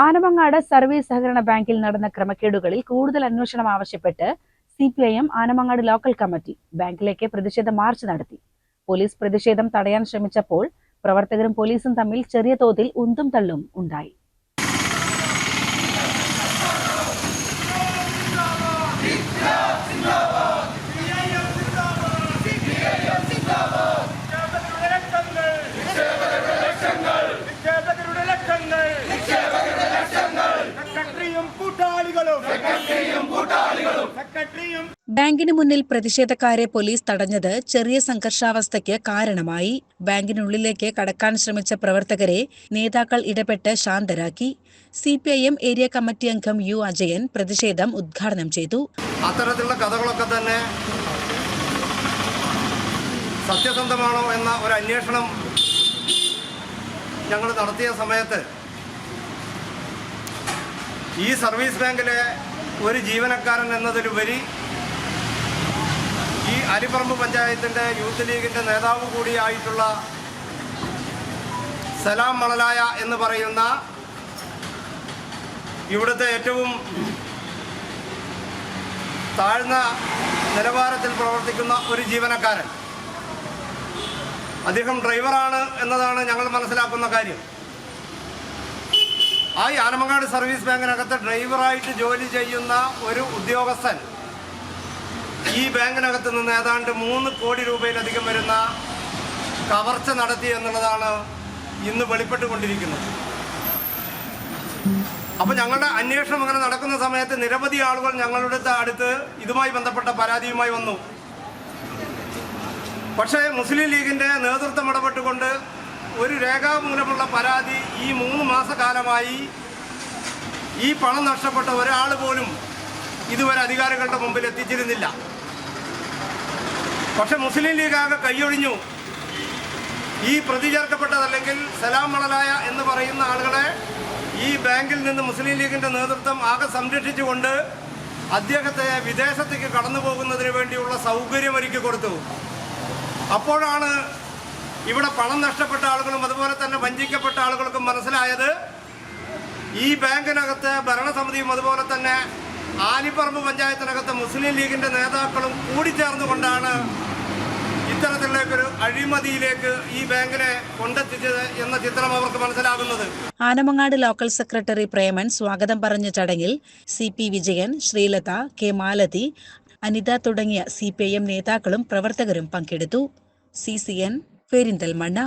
Anamangad service സഹകരണ ബാങ്കിൽ നടന്ന ക്രമക്കേടുകളിൽ കൂടുതൽ അന്വേഷണം ആവശ്യപ്പെട്ട് സിപിഐഎം ആനമങ്ങാട് ലോക്കൽ കമ്മിറ്റി ബാങ്കിലേക്ക് പ്രതിഷേധ മാർച്ച് നടത്തി. പോലീസ് പ്രതിഷേധം തടയാൻ ശ്രമിച്ചപ്പോൾ പ്രവർത്തകരും പോലീസും തമ്മിൽ ചെറിയ തോതിൽ ഉന്തും തള്ളും ഉണ്ടായി. ബാങ്കിന് മുന്നിൽ പ്രതിഷേധക്കാരെ പോലീസ് തടഞ്ഞത് ചെറിയ സംഘർഷാവസ്ഥയ്ക്ക് കാരണമായി. ബാങ്കിനുള്ളിലേക്ക് കടക്കാൻ ശ്രമിച്ച പ്രവർത്തകരെ നേതാക്കൾ ഇടപെട്ട് ശാന്തരാക്കി. സിപിഐഎം ഏരിയ കമ്മിറ്റി അംഗം യു അജയൻ പ്രതിഷേധം ഉദ്ഘാടനം ചെയ്തു. അത്തരത്തിലുള്ള കഥകളൊക്കെ തന്നെ സത്യസന്ധമാണോ എന്ന ഒരു അന്വേഷണം ഞങ്ങൾ നടത്തിയ സമയത്ത് ഈ സർവീസ് ബാങ്കിലെ ഒരു ജീവനക്കാരൻ എന്നതിലുപരി ഈ അരിപ്പറമ്പ് പഞ്ചായത്തിൻ്റെ യൂത്ത് ലീഗിൻ്റെ നേതാവ് കൂടിയായിട്ടുള്ള സലാം മണലായ എന്ന് പറയുന്ന ഇവിടുത്തെ ഏറ്റവും താഴ്ന്ന നിലവാരത്തിൽ പ്രവർത്തിക്കുന്ന ഒരു ജീവനക്കാരൻ, അദ്ദേഹം ഡ്രൈവറാണ് എന്നതാണ് ഞങ്ങൾ മനസ്സിലാക്കുന്ന കാര്യം. ആ ആനമങ്ങാട് സർവീസ് ബാങ്കിനകത്ത് ഡ്രൈവറായിട്ട് ജോലി ചെയ്യുന്ന ഒരു ഉദ്യോഗസ്ഥൻ ഈ ബാങ്കിനകത്ത് നിന്ന് ഏതാണ്ട് 3 കോടി രൂപയിലധികം വരുന്ന കവർച്ച നടത്തി എന്നുള്ളതാണ് ഇന്ന് വെളിപ്പെട്ടുകൊണ്ടിരിക്കുന്നത്. അപ്പോൾ ഞങ്ങളുടെ അന്വേഷണം അങ്ങനെ നടക്കുന്ന സമയത്ത് നിരവധി ആളുകൾ ഞങ്ങളുടെ അടുത്ത് ഇതുമായി ബന്ധപ്പെട്ട പരാതിയുമായി വന്നു. പക്ഷേ മുസ്ലിം ലീഗിൻ്റെ നേതൃത്വം ഇടപെട്ടുകൊണ്ട് ഒരു രേഖാമൂലമുള്ള പരാതി ഈ 3 മാസക്കാലമായി ഈ പണം നഷ്ടപ്പെട്ട ഒരാൾ പോലും ഇതുവരെ അധികാരികളുടെ മുമ്പിൽ എത്തിച്ചിരുന്നില്ല. പക്ഷെ മുസ്ലിം ലീഗ് ആകെ കൈയൊഴിഞ്ഞു. ഈ പ്രതി ചേർക്കപ്പെട്ടതല്ലെങ്കിൽ സലാം മണലായ എന്ന് പറയുന്ന ആളുകളെ ഈ ബാങ്കിൽ നിന്ന് മുസ്ലിം ലീഗിൻ്റെ നേതൃത്വം ആകെ സംരക്ഷിച്ചുകൊണ്ട് അദ്ദേഹത്തെ വിദേശത്തേക്ക് കടന്നു പോകുന്നതിന് വേണ്ടിയുള്ള സൗകര്യം ഒരുക്കി കൊടുത്തു. അപ്പോഴാണ് ഇവിടെ പണം നഷ്ടപ്പെട്ട ആളുകളും അതുപോലെ തന്നെ വഞ്ചിക്കപ്പെട്ട ആളുകൾക്കും മനസ്സിലായത് ഈ ബാങ്കിനകത്ത് ഭരണസമിതിയും അതുപോലെ തന്നെ ആലിപ്പറമ്പ് പഞ്ചായത്തിനകത്ത് മുസ്ലിം ലീഗിൻ്റെ നേതാക്കളും കൂടിച്ചേർന്നുകൊണ്ടാണ് ഇത്തരത്തിലേക്കൊരു അഴിമതിയിലേക്ക് ഈ ബാങ്കിനെ കൊണ്ടെത്തിച്ചത് എന്ന ചിത്രം അവർക്ക് മനസ്സിലാകുന്നത്. ആനമങ്ങാട് ലോക്കൽ സെക്രട്ടറി പ്രേമൻ സ്വാഗതം പറഞ്ഞ ചടങ്ങിൽ CP വിജയൻ, ശ്രീലത, K മാലതി, അനിത തുടങ്ങിയ CPIM നേതാക്കളും പ്രവർത്തകരും പങ്കെടുത്തു. CCN പെരിന്തൽമണ്ണ.